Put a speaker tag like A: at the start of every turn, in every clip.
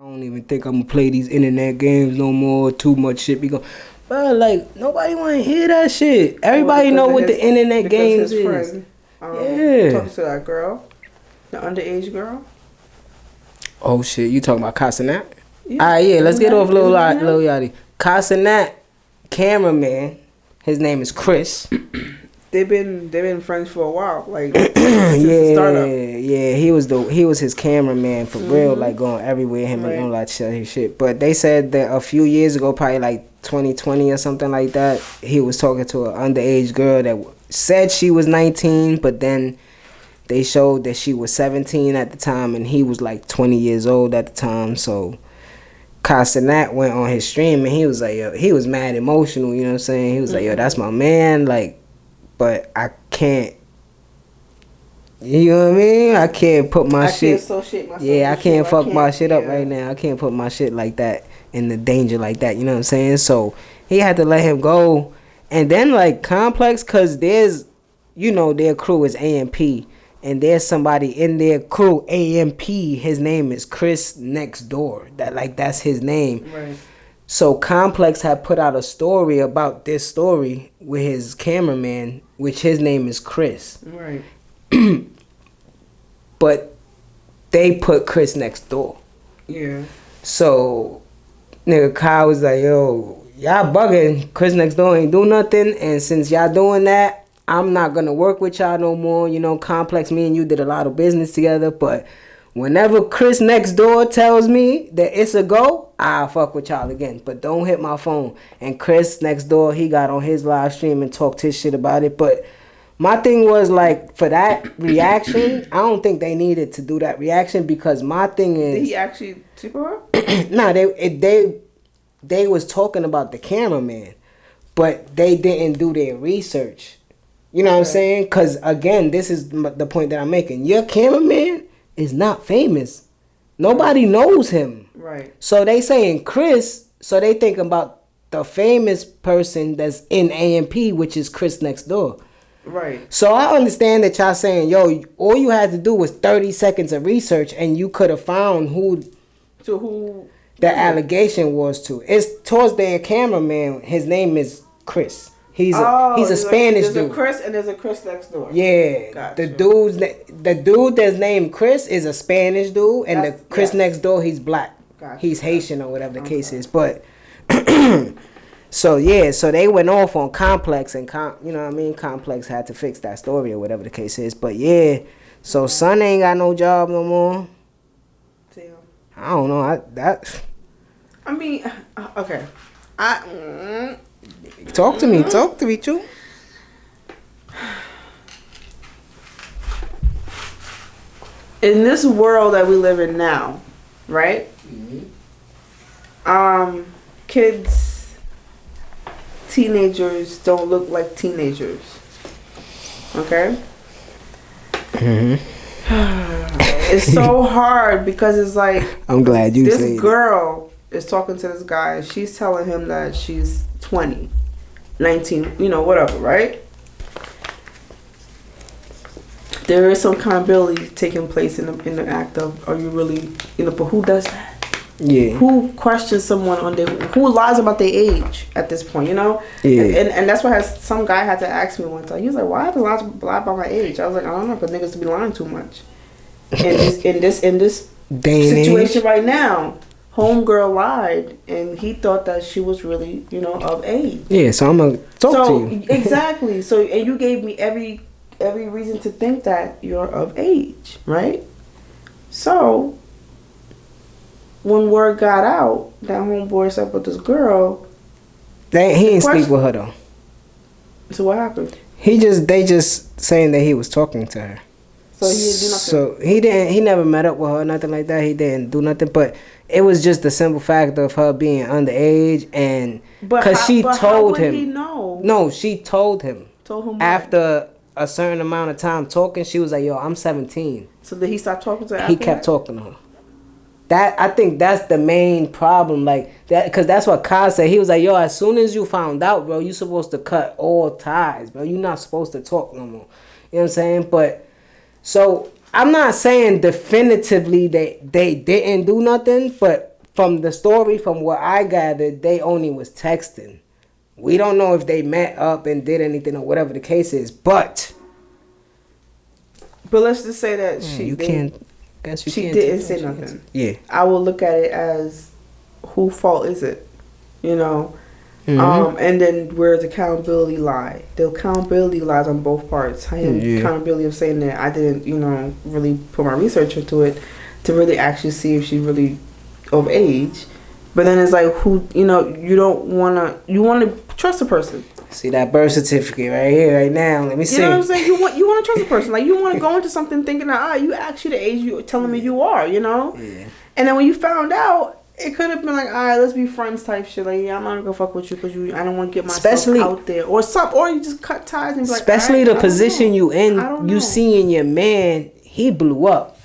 A: I don't even think I'm gonna play these internet games no more. Too much shit be going. Bro, like nobody want to hear that shit. Everybody know what the internet games is.
B: Friend,
A: yeah.
B: Talking to that girl, the underage girl.
A: Oh shit, you talking about Cenat?
B: Yeah.
A: Alright, yeah. Let's get off Lil Yachty. Cenat, cameraman. His name is Chris.
B: They've been friends for a while, like since the startup.
A: Yeah, he was his cameraman for real, like going everywhere, him and all that shit. But they said that a few years ago, probably like 2020 or something like that, he was talking to an underage girl that said she was 19, but then they showed that she was 17 at the time, and he was like 20 years old at the time. So Cenat went on his stream, and he was like, yo, he was mad emotional, you know what I'm saying? He was like, yo, that's my man, like. But I can't, you know what I mean? I can't put my shit.
B: Can't associate myself.
A: Yeah, I can't fuck my shit up right now. I can't put my shit like that in the danger like that. You know what I'm saying? So he had to let him go. And then like Complex, cause there's, you know, their crew is AMP, and there's somebody in their crew AMP. His name is Chris Next Door. That's his name.
B: Right.
A: So Complex had put out a story about this story with his cameraman, which his name is Chris.
B: Right.
A: But they put Chris Next Door.
B: Yeah.
A: So nigga Kyle was like, yo, y'all bugging. Chris Next Door ain't do nothing. And since y'all doing that, I'm not gonna work with y'all no more. You know, Complex, me and you did a lot of business together, but whenever Chris Next Door tells me that it's a go, I'll fuck with y'all again. But don't hit my phone. And Chris Next Door, he got on his live stream and talked his shit about it. But my thing was, like, for that reaction, I don't think they needed to do that reaction, because my thing is...
B: Did he actually tip her?
A: Nah, they was talking about the cameraman, but they didn't do their research. You know what I'm saying? Because, again, this is the point that I'm making. Your cameraman is not famous. Nobody knows him.
B: Right.
A: So they saying Chris, so they thinking about the famous person that's in AMP, which is Chris Next Door.
B: Right.
A: So I understand that y'all saying, yo, all you had to do was 30 seconds of research and you could have found who the allegation was to. It's towards their cameraman. His name is Chris. He's a Spanish dude.
B: There's a Chris and there's a Chris Next Door.
A: Yeah.
B: Gotcha.
A: The dude that's named Chris is a Spanish dude, and the Chris Next Door, he's black.
B: Gotcha.
A: He's Haitian or whatever the case is. But so they went off on Complex, and you know what I mean? Complex had to fix that story or whatever the case is. But yeah, so Son ain't got no job no more.
B: Damn.
A: I don't know.
B: Okay.
A: Talk to me, Chu.
B: In this world that we live in now, right? Mm-hmm. Kids, teenagers don't look like teenagers. Okay?
A: Mm-hmm.
B: It's so hard because it's like,
A: I'm glad you said
B: this girl is talking to this guy and she's telling him that she's 20, 19, you know, whatever, right? There is some accountability taking place in the act of, are you really, you know, but who does that?
A: Yeah.
B: Who questions someone who lies about their age at this point, you know?
A: Yeah.
B: And that's why some guy had to ask me one time. He was like, why have to lie about my age? I was like, I don't know, because niggas be lying too much. In this situation right now, homegirl lied, and he thought that she was really, you know, of age.
A: Yeah, so I'm gonna talk to you.
B: Exactly. So, and you gave me every reason to think that you're of age, right? So, when word got out that homeboy slept with this girl,
A: he didn't sleep with her though.
B: So what happened?
A: They just saying that he was talking to her.
B: So he didn't do nothing.
A: So he never met up with her, nothing like that. He didn't do nothing, but it was just the simple fact of her being underage, and because she told him.
B: He know?
A: No, she told him.
B: Told him what?
A: After a certain amount of time talking, she was like, "Yo, I'm 17."
B: So did he stop talking to her?
A: He kept talking to her. I think that's the main problem, like that, because that's what Kyle said. He was like, "Yo, as soon as you found out, bro, you supposed to cut all ties, bro. You're not supposed to talk no more." You know what I'm saying? But so I'm not saying definitively that they didn't do nothing, but from the story, from what I gathered, they only was texting. We don't know if they met up and did anything or whatever the case is, but
B: let's just say that
A: she
B: didn't say nothing.
A: Yeah,
B: I will look at it as, whose fault is it? You know, and then where the accountability lie? The accountability lies on both parts. Accountability of saying that I didn't, really put my research into it to really actually see if she's really of age. But then it's like, you want to trust a person.
A: See that birth certificate right here, right now. Let me see.
B: You know what I'm saying? You want to trust a person. Like, you want to go into something thinking that, you actually the age you telling me you are, Yeah. And then when you found out, it could have been like, all right, let's be friends type shit. Like, I'm not gonna fuck with you because I don't want to get myself out there, or you just cut ties and be like,
A: especially the position you in. You seeing your man, he blew up,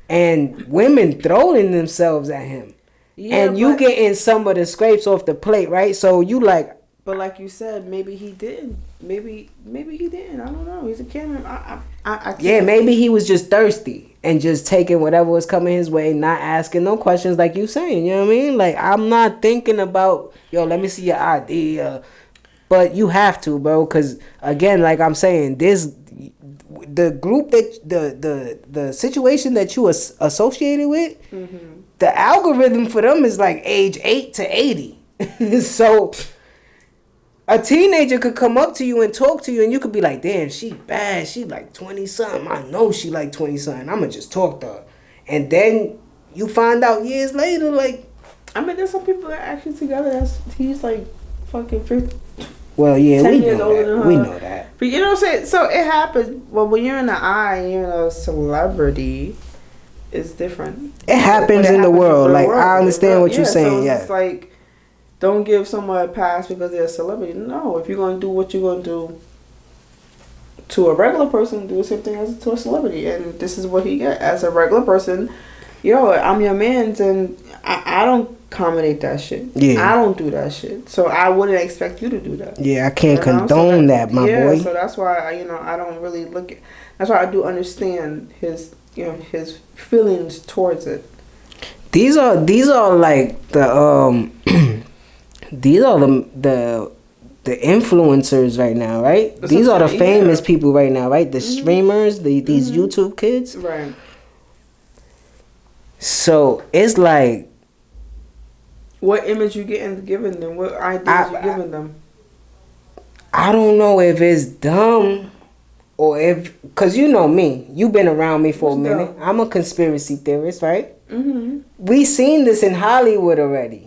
A: and women throwing themselves at him, and you getting some of the scrapes off the plate, right? So you like.
B: But like you said, maybe he did. Maybe he didn't. I don't know. He's a cameraman. I can't.
A: Yeah, maybe he was just thirsty and just taking whatever was coming his way, not asking no questions like you saying. You know what I mean? Like, I'm not thinking about, let me see your ID. But you have to, bro, because again, like I'm saying, the group that the situation that you associated with, the algorithm for them is like age 8 to 80. So a teenager could come up to you and talk to you, and you could be like, damn, she bad. She like 20-something. I know she like 20-something. I'm going to just talk to her. And then you find out years later, like...
B: I mean, there's some people that are actually together. He's like fucking 50.
A: Well, yeah, 10 years older than her. We know that.
B: But you know what I'm saying? So it happens. Well, when you're in the eye, you're a celebrity, it's different.
A: It happens in the world. Like, I understand what you're saying,
B: so it's like... Don't give someone a pass because they're a celebrity. No, if you're going to do what you're going to do to a regular person, do the same thing as to a celebrity. And this is what he got. As a regular person, I'm your man's, and I don't accommodate that shit. Yeah. I don't do that shit. So I wouldn't expect you to do that.
A: Yeah, I can't condone that, my boy.
B: Yeah, so that's why, I don't really look at... That's why I do understand his feelings towards it.
A: These are like the... These are the influencers right now, right? These are the famous people right now, right? The streamers, these YouTube kids.
B: Right.
A: So it's like,
B: what image you giving them? What ideas you giving them?
A: I don't know if it's dumb or if, cause you know me, you've been around me for a minute. I'm a conspiracy theorist, right? We seen this in Hollywood already,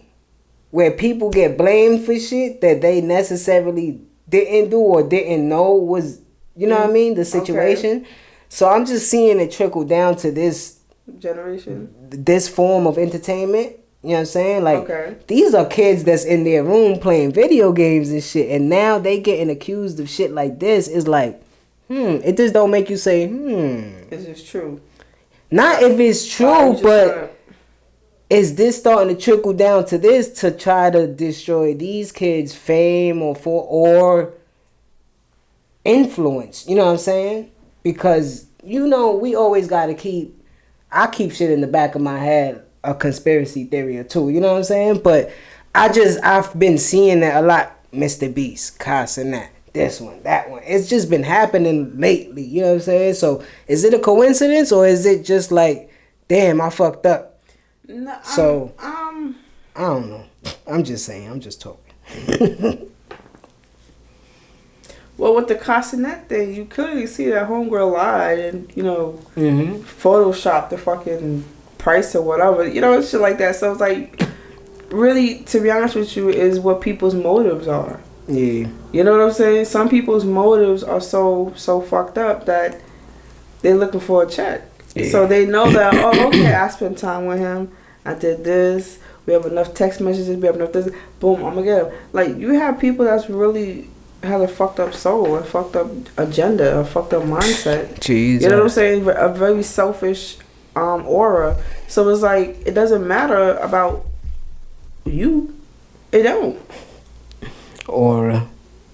A: where people get blamed for shit that they necessarily didn't do or didn't know was, you know what I mean, the situation. Okay. So I'm just seeing it trickle down to this
B: generation,
A: this form of entertainment. You know what I'm saying? Like, these are kids that's in their room playing video games and shit, and now they getting accused of shit like this. Is like, it just don't make you say,
B: Is this true?
A: Not if it's true, but... Is this starting to trickle down to this to try to destroy these kids' fame or influence? You know what I'm saying? Because, we always got to I keep shit in the back of my head, a conspiracy theory or two. You know what I'm saying? But I've been seeing that a lot. Mr. Beast, Cenat, this one, that one. It's just been happening lately. You know what I'm saying? So is it a coincidence or is it just like, damn, I fucked up?
B: No,
A: so I don't know. I'm just saying. I'm just talking.
B: Well, with the Cenat thing, you clearly see that homegirl lied and photoshopped the fucking price or whatever. Shit like that. So it's like, really, to be honest with you, is what people's motives are.
A: Yeah.
B: You know what I'm saying? Some people's motives are so fucked up that they're looking for a check. Yeah. So they know that, okay, I spent time with him. I did this. We have enough text messages. We have enough this. Boom, I'm going to get him. Like, you have people that's really have a fucked up soul, a fucked up agenda, a fucked up mindset.
A: Jeez.
B: You know what I'm saying? A very selfish aura. So it's like, it doesn't matter about you. It don't.
A: Aura.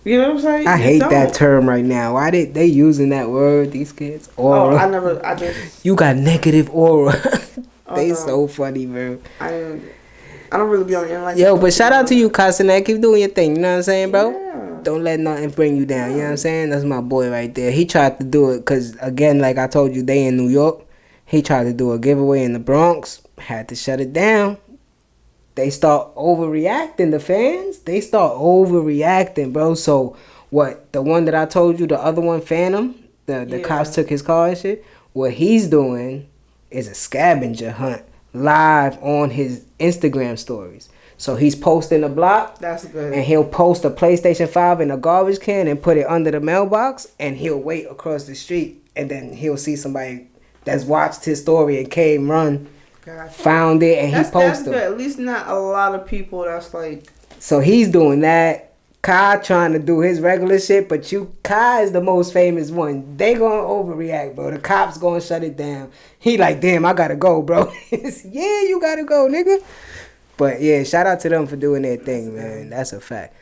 B: You know what I'm saying?
A: I hate that term right now. Why did they using that word, these kids? Aura.
B: I just...
A: You got negative aura. They so funny, bro.
B: I don't really be on the internet.
A: Yo, but shout out to you, Cenat. Keep doing your thing. You know what I'm saying, bro?
B: Yeah.
A: Don't let nothing bring you down. You know what I'm saying? That's my boy right there. He tried to do it because, again, like I told you, they in New York. He tried to do a giveaway in the Bronx. Had to shut it down. They start overreacting, the fans. They start overreacting, bro. So, what? The one that I told you, the other one, Phantom, the cops took his car and shit. What he's doing is a scavenger hunt live on his Instagram stories. So he's posting a block.
B: That's good.
A: And he'll post a PlayStation 5 in a garbage can and put it under the mailbox. And he'll wait across the street. And then he'll see somebody that's watched his story and came run. Gotcha. Found it and he posted it.
B: At least not a lot of people that's like.
A: So he's doing that. Kai trying to do his regular shit, but Kai is the most famous one. They gonna overreact, bro. The cops gonna shut it down. He like, damn, I gotta go, bro. Yeah, you gotta go, nigga. But yeah, shout out to them for doing their thing, man. That's a fact.